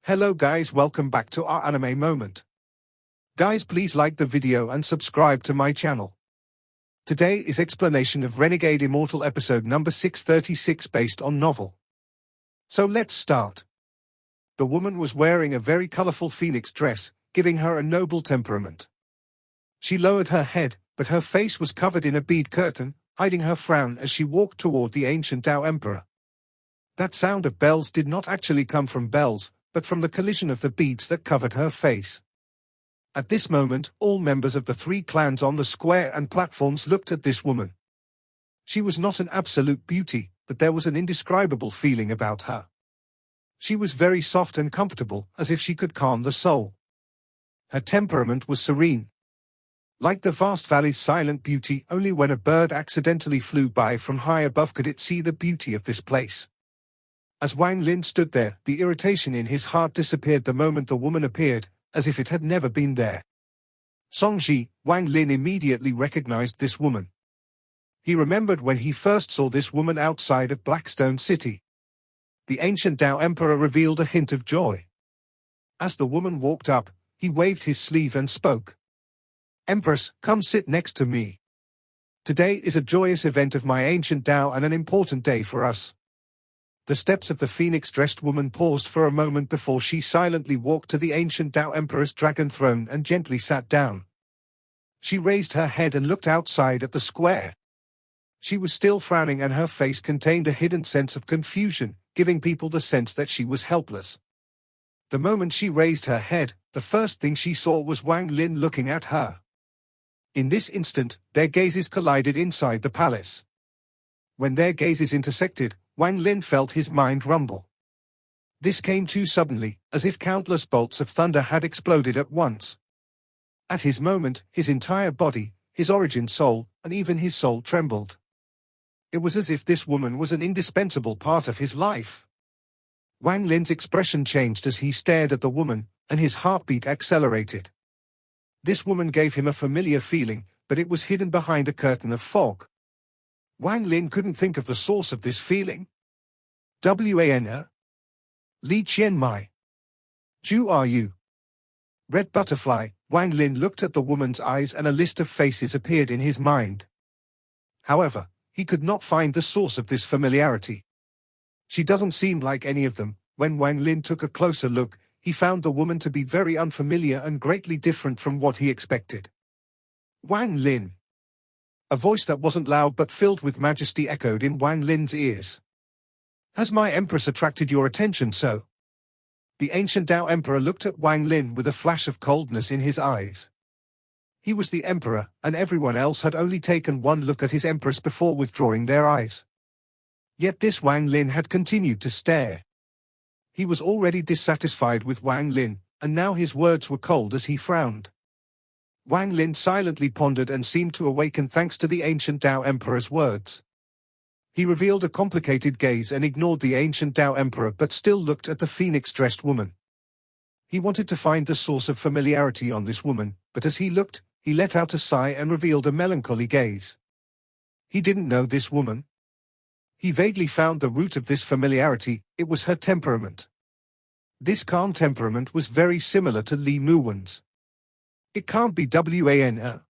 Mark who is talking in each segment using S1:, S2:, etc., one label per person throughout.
S1: Hello guys, welcome back to our anime moment. Guys, please like the video and subscribe to my channel. Today is explanation of Renegade Immortal episode number 636 based on novel. So let's start. The woman was wearing a very colorful phoenix dress, giving her a noble temperament. She lowered her head, but her face was covered in a bead curtain, hiding her frown as she walked toward the ancient Tao Emperor. That sound of bells did not actually come from bells, but from the collision of the beads that covered her face. At this moment, all members of the three clans on the square and platforms looked at this woman. She was not an absolute beauty, but there was an indescribable feeling about her. She was very soft and comfortable, as if she could calm the soul. Her temperament was serene. Like the vast valley's silent beauty, only when a bird accidentally flew by from high above could it see the beauty of this place. As Wang Lin stood there, the irritation in his heart disappeared the moment the woman appeared, as if it had never been there. Songji, Wang Lin immediately recognized this woman. He remembered when he first saw this woman outside of Blackstone City. The ancient Tao Emperor revealed a hint of joy. As the woman walked up, he waved his sleeve and spoke. "Empress, come sit next to me. Today is a joyous event of my ancient Tao and an important day for us." The steps of the phoenix-dressed woman paused for a moment before she silently walked to the ancient Tao Emperor's dragon throne and gently sat down. She raised her head and looked outside at the square. She was still frowning and her face contained a hidden sense of confusion, giving people the sense that she was helpless. The moment she raised her head, the first thing she saw was Wang Lin looking at her. In this instant, their gazes collided inside the palace. When their gazes intersected, Wang Lin felt his mind rumble. This came too suddenly, as if countless bolts of thunder had exploded at once. At his moment, his entire body, his origin soul, and even his soul trembled. It was as if this woman was an indispensable part of his life. Wang Lin's expression changed as he stared at the woman, and his heartbeat accelerated. This woman gave him a familiar feeling, but it was hidden behind a curtain of fog. Wang Lin couldn't think of the source of this feeling. Wan. Li Qianmai. Zhu are you? Red butterfly. Wang Lin looked at the woman's eyes and a list of faces appeared in his mind. However, he could not find the source of this familiarity. She doesn't seem like any of them. When Wang Lin took a closer look, he found the woman to be very unfamiliar and greatly different from what he expected. Wang Lin. A voice that wasn't loud but filled with majesty echoed in Wang Lin's ears. "Has my empress attracted your attention so?" The ancient Tao Emperor looked at Wang Lin with a flash of coldness in his eyes. He was the emperor, and everyone else had only taken one look at his empress before withdrawing their eyes. Yet this Wang Lin had continued to stare. He was already dissatisfied with Wang Lin, and now his words were cold as he frowned. Wang Lin silently pondered and seemed to awaken thanks to the ancient Tao Emperor's words. He revealed a complicated gaze and ignored the ancient Tao Emperor but still looked at the phoenix-dressed woman. He wanted to find the source of familiarity on this woman, but as he looked, he let out a sigh and revealed a melancholy gaze. He didn't know this woman. He vaguely found the root of this familiarity. It was her temperament. This calm temperament was very similar to Li Muwen's. It can't be Wan.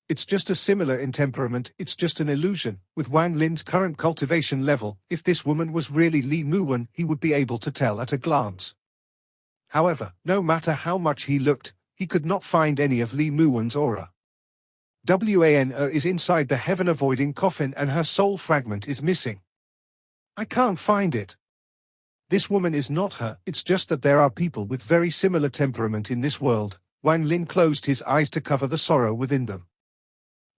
S1: It's just a similar in temperament, it's just an illusion. With Wang Lin's current cultivation level, if this woman was really Li Muwen, he would be able to tell at a glance. However, no matter how much he looked, he could not find any of Li Muwen's aura. Wan is inside the heaven-avoiding coffin and her soul fragment is missing. I can't find it. This woman is not her, it's just that there are people with very similar temperament in this world. Wang Lin closed his eyes to cover the sorrow within them.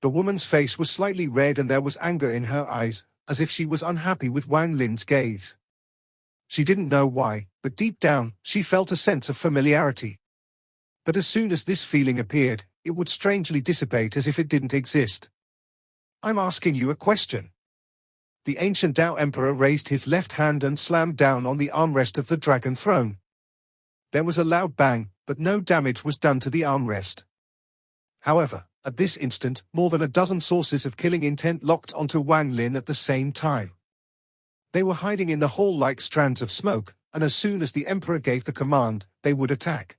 S1: The woman's face was slightly red and there was anger in her eyes, as if she was unhappy with Wang Lin's gaze. She didn't know why, but deep down, she felt a sense of familiarity. But as soon as this feeling appeared, it would strangely dissipate as if it didn't exist. "I'm asking you a question." The ancient Tao Emperor raised his left hand and slammed down on the armrest of the dragon throne. There was a loud bang, but no damage was done to the armrest. However, at this instant, more than a dozen sources of killing intent locked onto Wang Lin at the same time. They were hiding in the hall like strands of smoke, and as soon as the emperor gave the command, they would attack.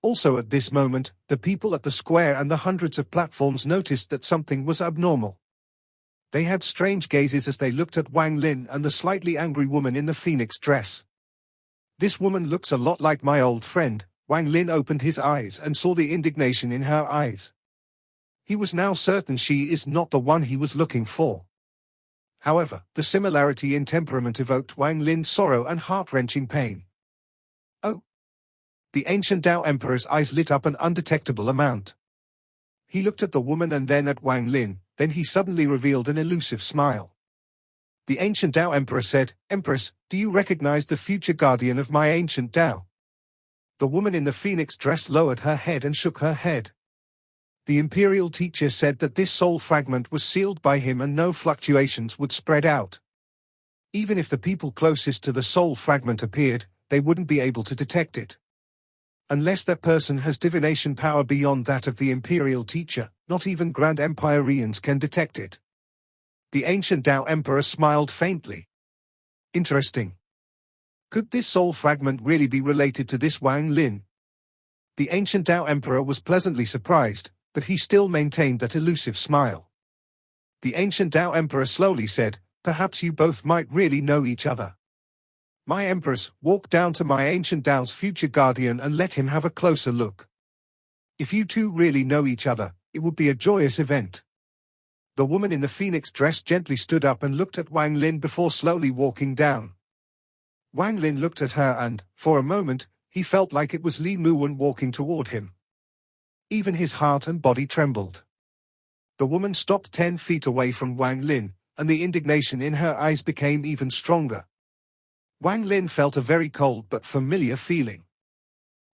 S1: Also at this moment, the people at the square and the hundreds of platforms noticed that something was abnormal. They had strange gazes as they looked at Wang Lin and the slightly angry woman in the phoenix dress. "This woman looks a lot like my old friend." Wang Lin opened his eyes and saw the indignation in her eyes. He was now certain she is not the one he was looking for. However, the similarity in temperament evoked Wang Lin's sorrow and heart-wrenching pain. "Oh!" The ancient Tao Emperor's eyes lit up an undetectable amount. He looked at the woman and then at Wang Lin, then he suddenly revealed an elusive smile. The ancient Tao Emperor said, "Empress, do you recognize the future guardian of my ancient Tao?" The woman in the phoenix dress lowered her head and shook her head. The imperial teacher said that this soul fragment was sealed by him and no fluctuations would spread out. Even if the people closest to the soul fragment appeared, they wouldn't be able to detect it. Unless that person has divination power beyond that of the imperial teacher, not even Grand Empyreans can detect it. The ancient Tao Emperor smiled faintly. Interesting. Could this soul fragment really be related to this Wang Lin? The ancient Tao Emperor was pleasantly surprised, but he still maintained that elusive smile. The ancient Tao Emperor slowly said, "Perhaps you both might really know each other. My Empress, walk down to my ancient Tao's future guardian and let him have a closer look. If you two really know each other, it would be a joyous event." The woman in the phoenix dress gently stood up and looked at Wang Lin before slowly walking down. Wang Lin looked at her and, for a moment, he felt like it was Li Muwen walking toward him. Even his heart and body trembled. The woman stopped 10 feet away from Wang Lin, and the indignation in her eyes became even stronger. Wang Lin felt a very cold but familiar feeling.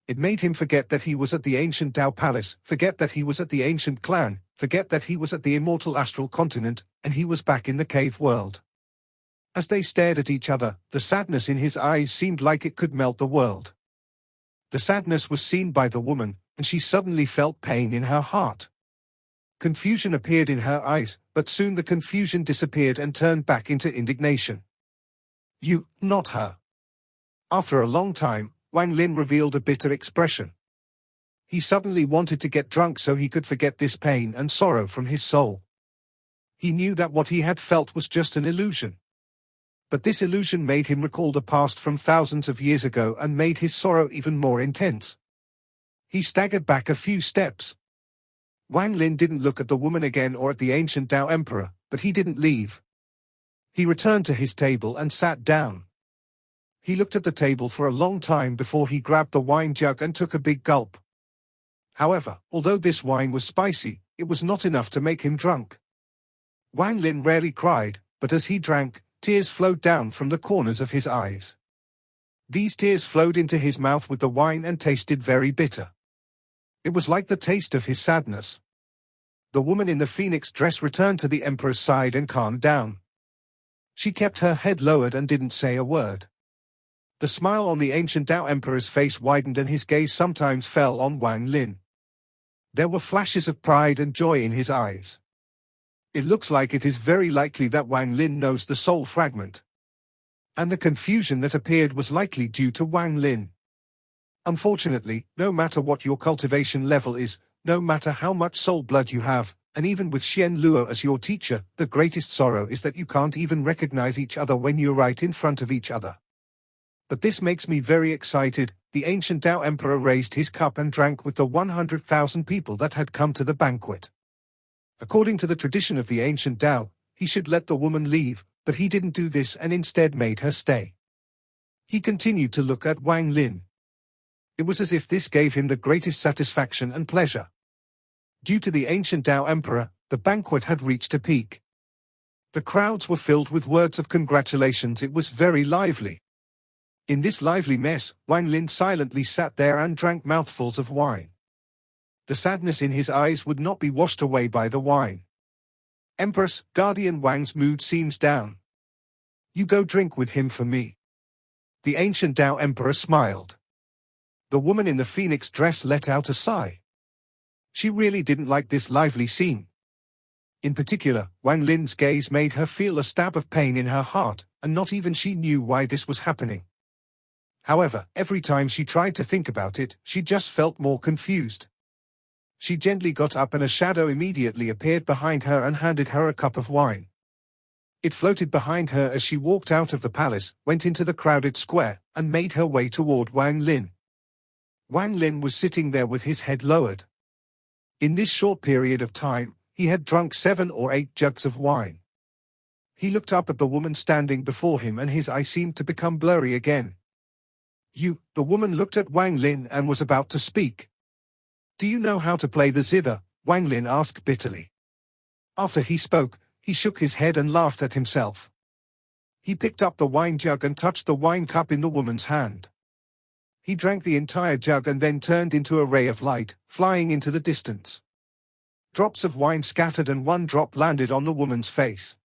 S1: It made him forget that he was at the ancient Tao Palace, forget that he was at the ancient clan, forget that he was at the immortal astral continent, and he was back in the cave world. As they stared at each other, the sadness in his eyes seemed like it could melt the world. The sadness was seen by the woman, and she suddenly felt pain in her heart. Confusion appeared in her eyes, but soon the confusion disappeared and turned back into indignation. "You, not her." After a long time, Wang Lin revealed a bitter expression. He suddenly wanted to get drunk so he could forget this pain and sorrow from his soul. He knew that what he had felt was just an illusion. But this illusion made him recall the past from thousands of years ago and made his sorrow even more intense. He staggered back a few steps. Wang Lin didn't look at the woman again or at the ancient Tao Emperor, but he didn't leave. He returned to his table and sat down. He looked at the table for a long time before he grabbed the wine jug and took a big gulp. However, although this wine was spicy, it was not enough to make him drunk. Wang Lin rarely cried, but as he drank, tears flowed down from the corners of his eyes. These tears flowed into his mouth with the wine and tasted very bitter. It was like the taste of his sadness. The woman in the phoenix dress returned to the emperor's side and calmed down. She kept her head lowered and didn't say a word. The smile on the ancient Tao Emperor's face widened and his gaze sometimes fell on Wang Lin. There were flashes of pride and joy in his eyes. It looks like it is very likely that Wang Lin knows the soul fragment. And the confusion that appeared was likely due to Wang Lin. Unfortunately, no matter what your cultivation level is, no matter how much soul blood you have, and even with Shen Luo as your teacher, the greatest sorrow is that you can't even recognize each other when you're right in front of each other. But this makes me very excited. The ancient Tao Emperor raised his cup and drank with the 100,000 people that had come to the banquet. According to the tradition of the ancient Tao, he should let the woman leave, but he didn't do this and instead made her stay. He continued to look at Wang Lin. It was as if this gave him the greatest satisfaction and pleasure. Due to the ancient Tao Emperor, the banquet had reached a peak. The crowds were filled with words of congratulations. It was very lively. In this lively mess, Wang Lin silently sat there and drank mouthfuls of wine. The sadness in his eyes would not be washed away by the wine. "Empress, Guardian Wang's mood seems down. You go drink with him for me." The ancient Tao Emperor smiled. The woman in the phoenix dress let out a sigh. She really didn't like this lively scene. In particular, Wang Lin's gaze made her feel a stab of pain in her heart, and not even she knew why this was happening. However, every time she tried to think about it, she just felt more confused. She gently got up and a shadow immediately appeared behind her and handed her a cup of wine. It floated behind her as she walked out of the palace, went into the crowded square, and made her way toward Wang Lin. Wang Lin was sitting there with his head lowered. In this short period of time, he had drunk 7 or 8 jugs of wine. He looked up at the woman standing before him and his eyes seemed to become blurry again. The woman looked at Wang Lin and was about to speak. Do you know how to play the zither? Wang Lin asked bitterly. After he spoke, he shook his head and laughed at himself. He picked up the wine jug and touched the wine cup in the woman's hand. He drank the entire jug and then turned into a ray of light, flying into the distance. Drops of wine scattered and 1 drop landed on the woman's face.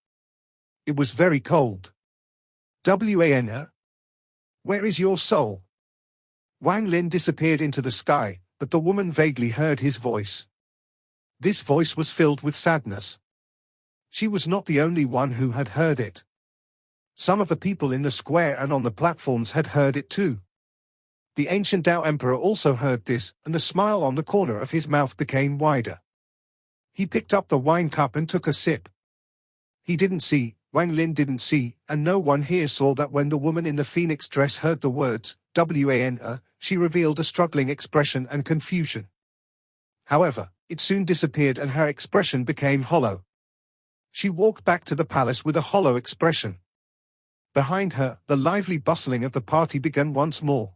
S1: It was very cold. Wan, where is your soul? Wang Lin disappeared into the sky, but the woman vaguely heard his voice. This voice was filled with sadness. She was not the only one who had heard it. Some of the people in the square and on the platforms had heard it too. The ancient Tao emperor also heard this, and the smile on the corner of his mouth became wider. He picked up the wine cup and took a sip. He didn't see, Wang Lin didn't see, and no one here saw that when the woman in the phoenix dress heard the words, Wan, she revealed a struggling expression and confusion. However, it soon disappeared and her expression became hollow. She walked back to the palace with a hollow expression. Behind her, the lively bustling of the party began once more.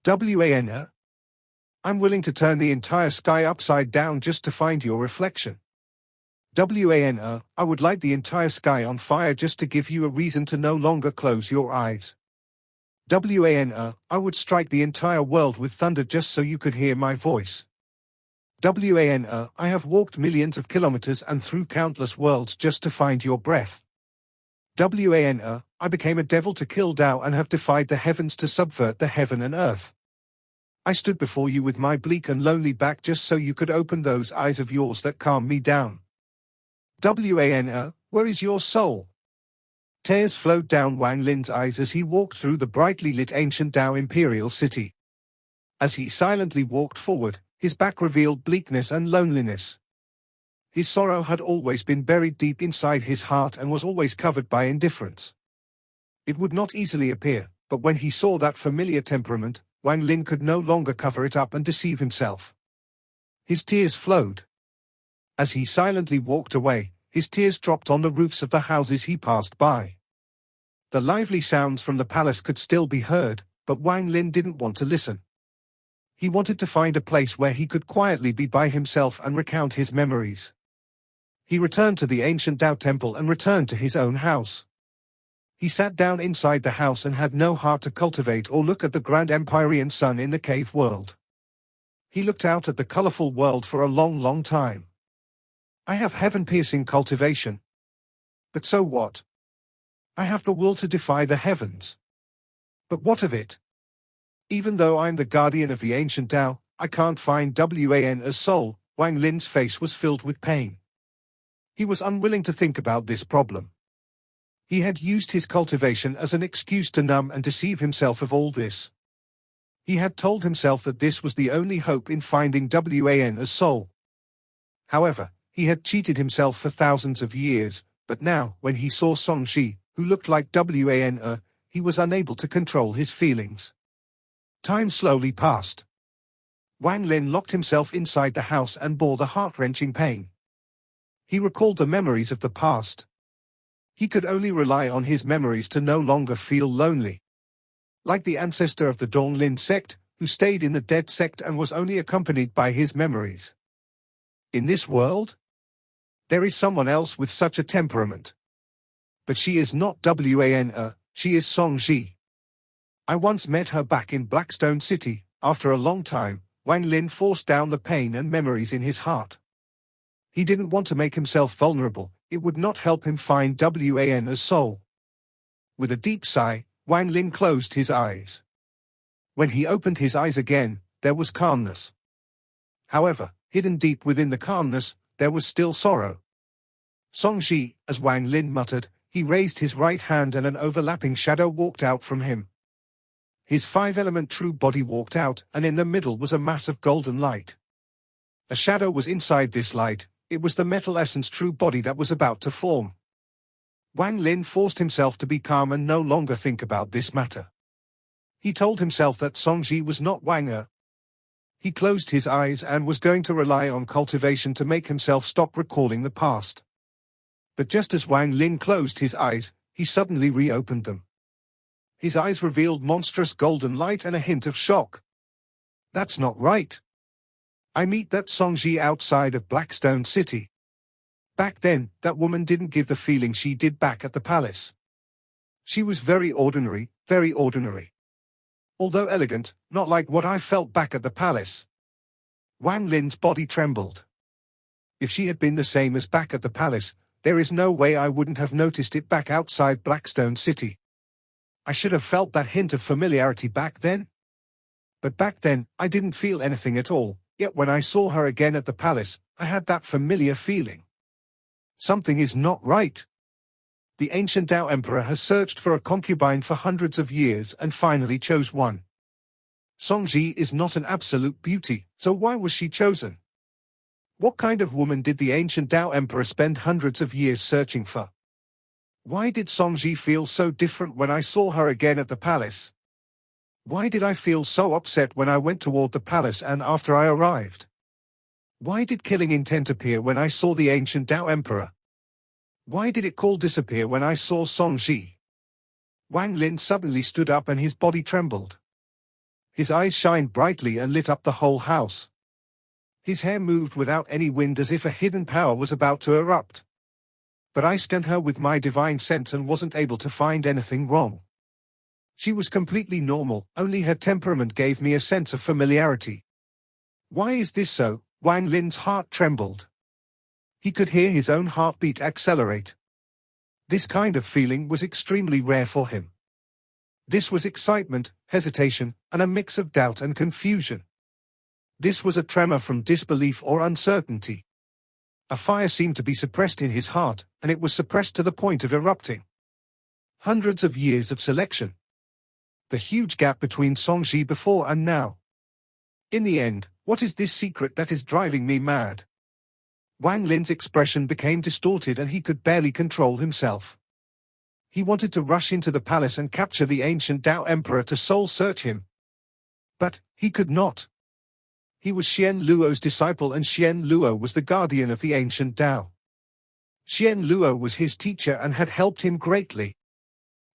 S1: Wan, I'm willing to turn the entire sky upside down just to find your reflection. Wan, I would light the entire sky on fire just to give you a reason to no longer close your eyes. Wan, I would strike the entire world with thunder just so you could hear my voice. Wan, I have walked millions of kilometers and through countless worlds just to find your breath. Wan, I became a devil to kill Tao and have defied the heavens to subvert the heaven and earth. I stood before you with my bleak and lonely back just so you could open those eyes of yours that calm me down. Wan, where is your soul? Tears flowed down Wang Lin's eyes as he walked through the brightly lit ancient Tao imperial city. As he silently walked forward, his back revealed bleakness and loneliness. His sorrow had always been buried deep inside his heart and was always covered by indifference. It would not easily appear, but when he saw that familiar temperament, Wang Lin could no longer cover it up and deceive himself. His tears flowed. As he silently walked away, his tears dropped on the roofs of the houses he passed by. The lively sounds from the palace could still be heard, but Wang Lin didn't want to listen. He wanted to find a place where he could quietly be by himself and recount his memories. He returned to the ancient Tao temple and returned to his own house. He sat down inside the house and had no heart to cultivate or look at the grand empyrean sun in the cave world. He looked out at the colorful world for a long time. I have heaven-piercing cultivation. But so what? I have the will to defy the heavens. But what of it? Even though I'm the guardian of the ancient Tao, I can't find Wan's soul. Wang Lin's face was filled with pain. He was unwilling to think about this problem. He had used his cultivation as an excuse to numb and deceive himself of all this. He had told himself that this was the only hope in finding Wan's soul. However, he had cheated himself for thousands of years, but now, when he saw Song Shi, who looked like Wan, he was unable to control his feelings. Time slowly passed. Wang Lin locked himself inside the house and bore the heart-wrenching pain. He recalled the memories of the past. He could only rely on his memories to no longer feel lonely. Like the ancestor of the Dong Lin sect, who stayed in the dead sect and was only accompanied by his memories. In this world, there is someone else with such a temperament. But she is not Wan, she is Song Shi. I once met her back in Blackstone City. After a long time, Wang Lin forced down the pain and memories in his heart. He didn't want to make himself vulnerable, it would not help him find Wan's soul. With a deep sigh, Wang Lin closed his eyes. When he opened his eyes again, there was calmness. However, hidden deep within the calmness, there was still sorrow. Song Shi, as Wang Lin muttered, he raised his right hand and an overlapping shadow walked out from him. His five-element true body walked out, and in the middle was a mass of golden light. A shadow was inside this light. It was the metal essence true body that was about to form. Wang Lin forced himself to be calm and no longer think about this matter. He told himself that Songji was not Wang Er. He closed his eyes and was going to rely on cultivation to make himself stop recalling the past. But just as Wang Lin closed his eyes, he suddenly reopened them. His eyes revealed monstrous golden light and a hint of shock. That's not right. I meet that Songji outside of Blackstone City. Back then, that woman didn't give the feeling she did back at the palace. She was very ordinary, very ordinary. Although elegant, not like what I felt back at the palace. Wang Lin's body trembled. If she had been the same as back at the palace, there is no way I wouldn't have noticed it back outside Blackstone City. I should have felt that hint of familiarity back then. But back then, I didn't feel anything at all, yet when I saw her again at the palace, I had that familiar feeling. Something is not right. The ancient Tao Emperor has searched for a concubine for hundreds of years and finally chose one. Songji is not an absolute beauty, so why was she chosen? What kind of woman did the ancient Tao Emperor spend hundreds of years searching for? Why did Songji feel so different when I saw her again at the palace? Why did I feel so upset when I went toward the palace and after I arrived? Why did killing intent appear when I saw the ancient Tao Emperor? Why did it call disappear when I saw Songji? Wang Lin suddenly stood up and his body trembled. His eyes shined brightly and lit up the whole house. His hair moved without any wind as if a hidden power was about to erupt. But I scanned her with my divine sense and wasn't able to find anything wrong. She was completely normal, only her temperament gave me a sense of familiarity. Why is this so? Wang Lin's heart trembled. He could hear his own heartbeat accelerate. This kind of feeling was extremely rare for him. This was excitement, hesitation, and a mix of doubt and confusion. This was a tremor from disbelief or uncertainty. A fire seemed to be suppressed in his heart, and it was suppressed to the point of erupting. Hundreds of years of selection. The huge gap between Songji before and now. In the end, what is this secret that is driving me mad? Wang Lin's expression became distorted and he could barely control himself. He wanted to rush into the palace and capture the ancient Tao Emperor to soul search him. But he could not. He was Shen Luo's disciple and Shen Luo was the guardian of the ancient Tao. Shen Luo was his teacher and had helped him greatly.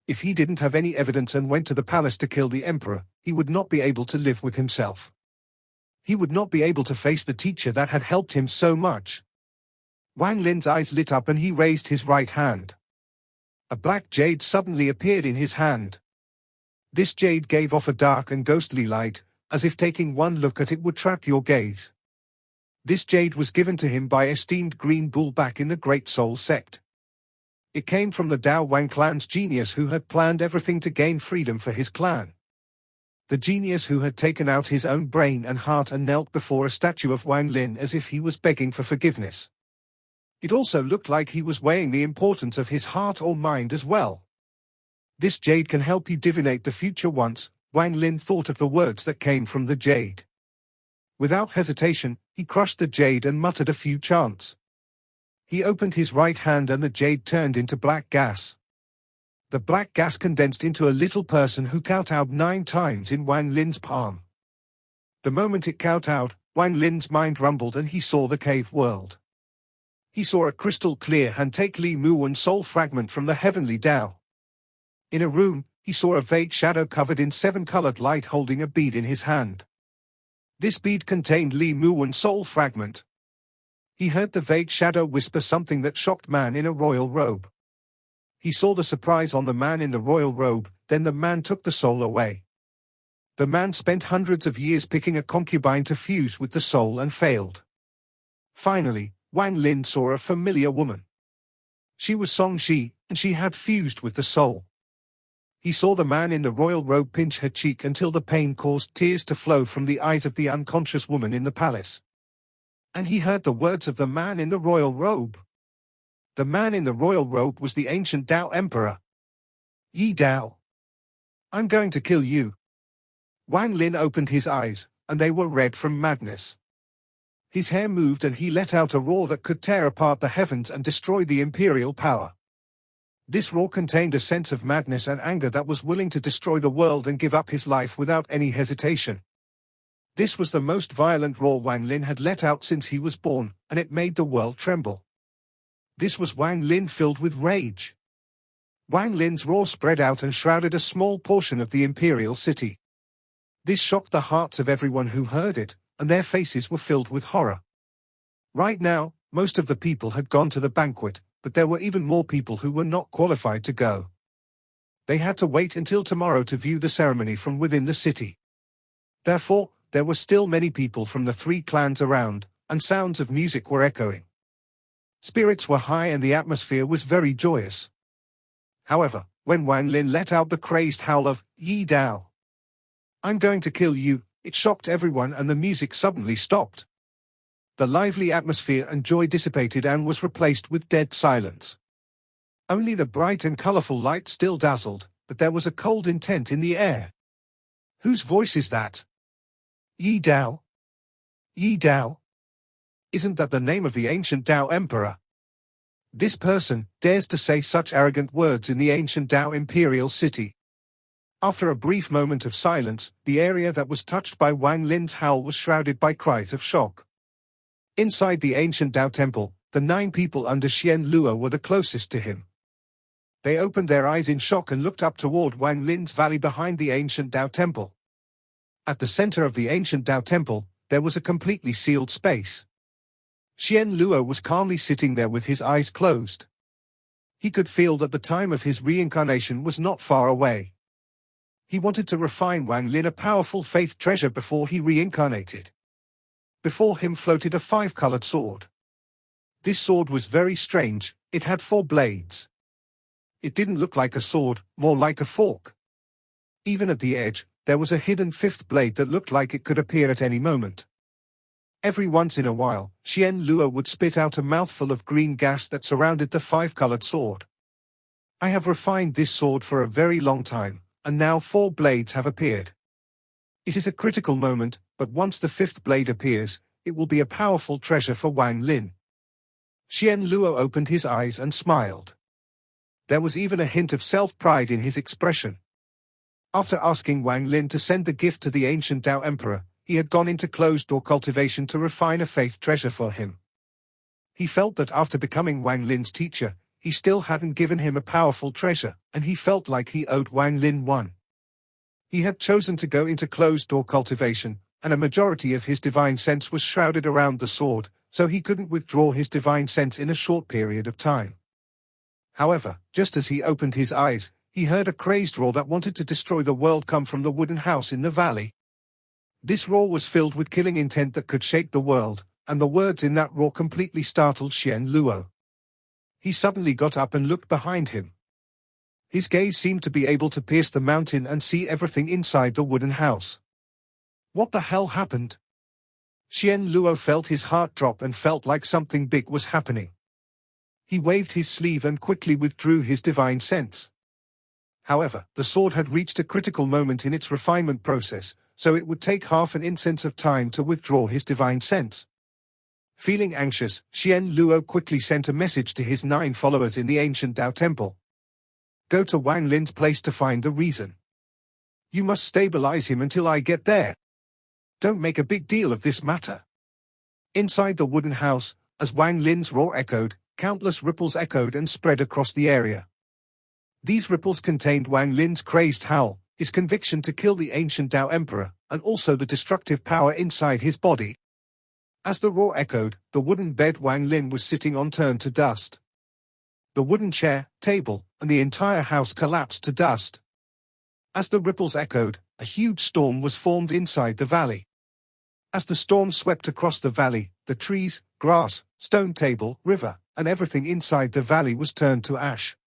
S1: If he didn't have any evidence and went to the palace to kill the emperor, he would not be able to live with himself. He would not be able to face the teacher that had helped him so much. Wang Lin's eyes lit up and he raised his right hand. A black jade suddenly appeared in his hand. This jade gave off a dark and ghostly light, as if taking one look at it would trap your gaze. This jade was given to him by esteemed Green Bull back in the Great Soul sect. It came from the Dao Wang clan's genius who had planned everything to gain freedom for his clan. The genius who had taken out his own brain and heart and knelt before a statue of Wang Lin as if he was begging for forgiveness. It also looked like he was weighing the importance of his heart or mind as well. This jade can help you divinate the future once. Wang Lin thought of the words that came from the jade. Without hesitation, he crushed the jade and muttered a few chants. He opened his right hand and the jade turned into black gas. The black gas condensed into a little person who kowtowed 9 times in Wang Lin's palm. The moment it kowtowed, Wang Lin's mind rumbled and he saw the cave world. He saw a crystal clear hand take Li Muwen soul fragment from the heavenly Tao. In a room, he saw a vague shadow covered in 7-colored light holding a bead in his hand. This bead contained Li Muwen soul fragment. He heard the vague shadow whisper something that shocked man in a royal robe. He saw the surprise on the man in the royal robe, then the man took the soul away. The man spent hundreds of years picking a concubine to fuse with the soul and failed. Finally, Wang Lin saw a familiar woman. She was Songji, and she had fused with the soul. He saw the man in the royal robe pinch her cheek until the pain caused tears to flow from the eyes of the unconscious woman in the palace. And he heard the words of the man in the royal robe. The man in the royal robe was the ancient Tao Emperor. Yi Dao. I'm going to kill you. Wang Lin opened his eyes, and they were red from madness. His hair moved and he let out a roar that could tear apart the heavens and destroy the imperial power. This roar contained a sense of madness and anger that was willing to destroy the world and give up his life without any hesitation. This was the most violent roar Wang Lin had let out since he was born, and it made the world tremble. This was Wang Lin filled with rage. Wang Lin's roar spread out and shrouded a small portion of the imperial city. This shocked the hearts of everyone who heard it, and their faces were filled with horror. Right now, most of the people had gone to the banquet, but there were even more people who were not qualified to go. They had to wait until tomorrow to view the ceremony from within the city. Therefore, there were still many people from the 3 clans around, and sounds of music were echoing. Spirits were high and the atmosphere was very joyous. However, when Wang Lin let out the crazed howl of, "Yi Dao! I'm going to kill you," it shocked everyone and the music suddenly stopped. The lively atmosphere and joy dissipated and was replaced with dead silence. Only the bright and colorful light still dazzled, but there was a cold intent in the air. Whose voice is that? Yi Dao? Yi Dao? Isn't that the name of the ancient Dao Emperor? This person dares to say such arrogant words in the ancient Dao imperial city. After a brief moment of silence, the area that was touched by Wang Lin's howl was shrouded by cries of shock. Inside the ancient Dao temple, the 9 people under Shen Luo were the closest to him. They opened their eyes in shock and looked up toward Wang Lin's valley behind the ancient Dao temple. At the center of the ancient Dao temple, there was a completely sealed space. Shen Luo was calmly sitting there with his eyes closed. He could feel that the time of his reincarnation was not far away. He wanted to refine Wang Lin a powerful faith treasure before he reincarnated. Before him floated a 5-colored sword. This sword was very strange, it had 4 blades. It didn't look like a sword, more like a fork. Even at the edge, there was a hidden 5th blade that looked like it could appear at any moment. Every once in a while, Shen Luo would spit out a mouthful of green gas that surrounded the 5-colored sword. I have refined this sword for a very long time, and now 4 blades have appeared. It is a critical moment, but once the 5th blade appears, it will be a powerful treasure for Wang Lin. Shen Luo opened his eyes and smiled. There was even a hint of self-pride in his expression. After asking Wang Lin to send the gift to the ancient Dao Emperor, he had gone into closed-door cultivation to refine a faith treasure for him. He felt that after becoming Wang Lin's teacher, he still hadn't given him a powerful treasure, and he felt like he owed Wang Lin one. He had chosen to go into closed-door cultivation, and a majority of his divine sense was shrouded around the sword, so he couldn't withdraw his divine sense in a short period of time. However, just as he opened his eyes, he heard a crazed roar that wanted to destroy the world come from the wooden house in the valley. This roar was filled with killing intent that could shake the world, and the words in that roar completely startled Shen Luo. He suddenly got up and looked behind him. His gaze seemed to be able to pierce the mountain and see everything inside the wooden house. What the hell happened? Shen Luo felt his heart drop and felt like something big was happening. He waved his sleeve and quickly withdrew his divine sense. However, the sword had reached a critical moment in its refinement process, so it would take half an instance of time to withdraw his divine sense. Feeling anxious, Shen Luo quickly sent a message to his 9 followers in the ancient Dao temple. Go to Wang Lin's place to find the reason. You must stabilize him until I get there. Don't make a big deal of this matter. Inside the wooden house, as Wang Lin's roar echoed, countless ripples echoed and spread across the area. These ripples contained Wang Lin's crazed howl, his conviction to kill the ancient Dao Emperor, and also the destructive power inside his body. As the roar echoed, the wooden bed Wang Lin was sitting on turned to dust. The wooden chair, table, and the entire house collapsed to dust. As the ripples echoed, a huge storm was formed inside the valley. As the storm swept across the valley, the trees, grass, stone table, river, and everything inside the valley was turned to ash.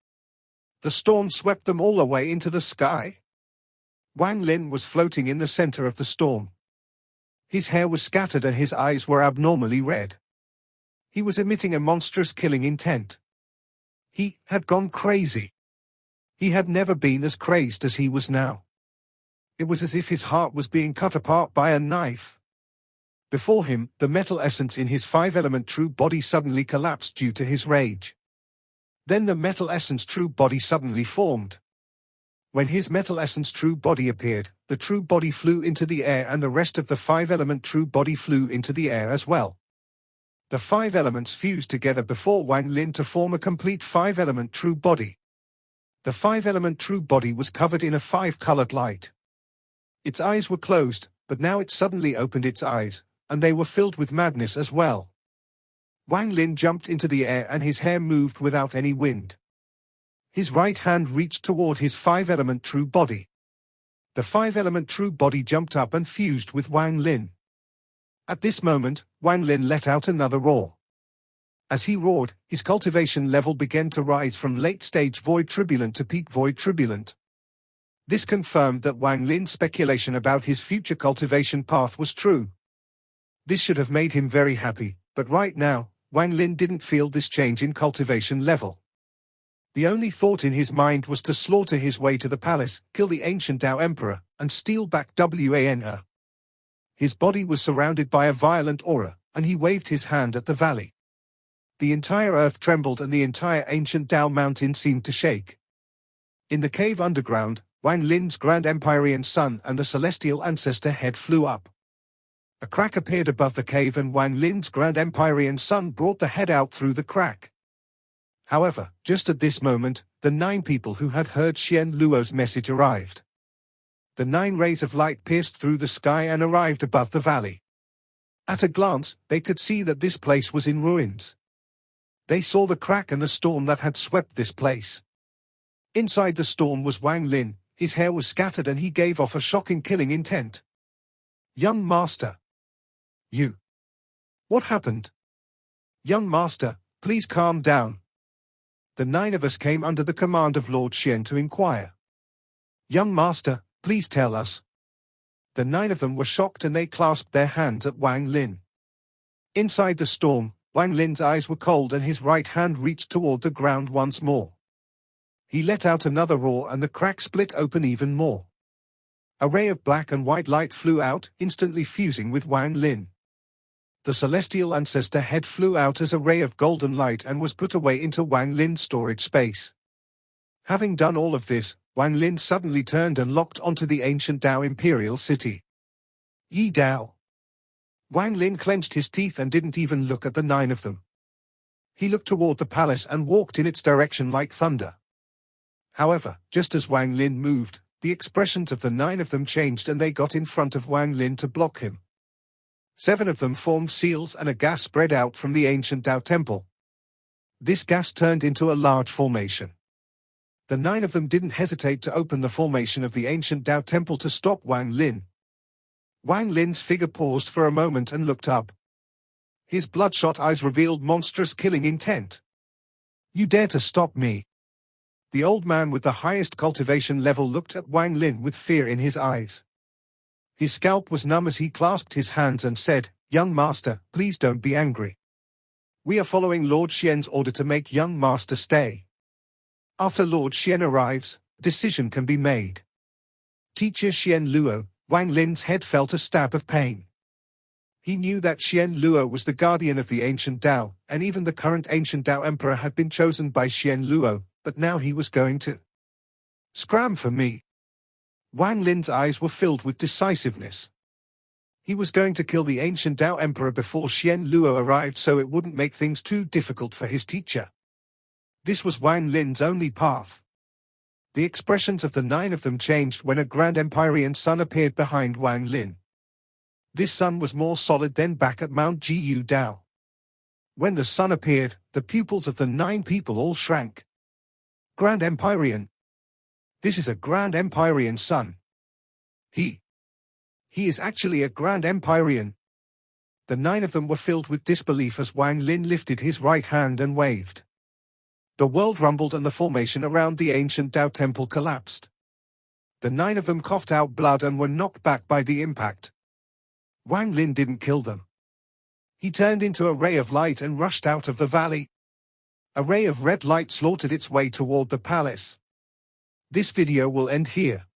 S1: The storm swept them all away into the sky. Wang Lin was floating in the center of the storm. His hair was scattered and his eyes were abnormally red. He was emitting a monstrous killing intent. He had gone crazy. He had never been as crazed as he was now. It was as if his heart was being cut apart by a knife. Before him, the metal essence in his five-element true body suddenly collapsed due to his rage. Then the metal essence true body suddenly formed. When his metal essence true body appeared, the true body flew into the air and the rest of the five-element true body flew into the air as well. The five elements fused together before Wang Lin to form a complete five-element true body. The five-element true body was covered in a five-colored light. Its eyes were closed, but now it suddenly opened its eyes, and they were filled with madness as well. Wang Lin jumped into the air and his hair moved without any wind. His right hand reached toward his five-element true body. The five-element true body jumped up and fused with Wang Lin. At this moment, Wang Lin let out another roar. As he roared, his cultivation level began to rise from late-stage void turbulent to peak void turbulent. This confirmed that Wang Lin's speculation about his future cultivation path was true. This should have made him very happy, but right now, Wang Lin didn't feel this change in cultivation level. The only thought in his mind was to slaughter his way to the palace, kill the ancient Tao Emperor, and steal back Wan. His body was surrounded by a violent aura, and he waved his hand at the valley. The entire earth trembled and the entire ancient Tao mountain seemed to shake. In the cave underground, Wang Lin's Grand Empyrean Son and the celestial ancestor head flew up. A crack appeared above the cave and Wang Lin's Grand Empyrean Son brought the head out through the crack. However, just at this moment, the 9 people who had heard Shen Luo's message arrived. The 9 rays of light pierced through the sky and arrived above the valley. At a glance, they could see that this place was in ruins. They saw the crack and the storm that had swept this place. Inside the storm was Wang Lin, his hair was scattered and he gave off a shocking killing intent. "Young master. You. What happened? Young master, please calm down." The 9 of us came under the command of Lord Shen to inquire. "Young master, please tell us." The 9 of them were shocked and they clasped their hands at Wang Lin. Inside the storm, Wang Lin's eyes were cold and his right hand reached toward the ground once more. He let out another roar and the crack split open even more. A ray of black and white light flew out, instantly fusing with Wang Lin. The celestial ancestor head flew out as a ray of golden light and was put away into Wang Lin's storage space. Having done all of this, Wang Lin suddenly turned and locked onto the ancient Tao imperial city. Yi Dao. Wang Lin clenched his teeth and didn't even look at the 9 of them. He looked toward the palace and walked in its direction like thunder. However, just as Wang Lin moved, the expressions of the 9 of them changed and they got in front of Wang Lin to block him. 7 of them formed seals and a gas spread out from the ancient Tao temple. This gas turned into a large formation. The 9 of them didn't hesitate to open the formation of the ancient Tao temple to stop Wang Lin. Wang Lin's figure paused for a moment and looked up. His bloodshot eyes revealed monstrous killing intent. "You dare to stop me?" The old man with the highest cultivation level looked at Wang Lin with fear in his eyes. His scalp was numb as he clasped his hands and said, "Young master, please don't be angry. We are following Lord Shen's order to make young master stay. After Lord Shen arrives, a decision can be made." Teacher Shen Luo, Wang Lin's head felt a stab of pain. He knew that Shen Luo was the guardian of the ancient Tao, and even the current ancient Tao emperor had been chosen by Shen Luo, but now he was going to scram for me. Wang Lin's eyes were filled with decisiveness. He was going to kill the ancient Tao emperor before Shen Luo arrived so it wouldn't make things too difficult for his teacher. This was Wang Lin's only path. The expressions of the 9 of them changed when a Grand Empyrean Sun appeared behind Wang Lin. This sun was more solid than back at Mount Jiu Dao. When the sun appeared, the pupils of the 9 people all shrank. Grand Empyrean. This is a Grand Empyrean Sun. He is actually a Grand Empyrean. The 9 of them were filled with disbelief as Wang Lin lifted his right hand and waved. The world rumbled and the formation around the ancient Tao temple collapsed. The 9 of them coughed out blood and were knocked back by the impact. Wang Lin didn't kill them. He turned into a ray of light and rushed out of the valley. A ray of red light slaughtered its way toward the palace. This video will end here.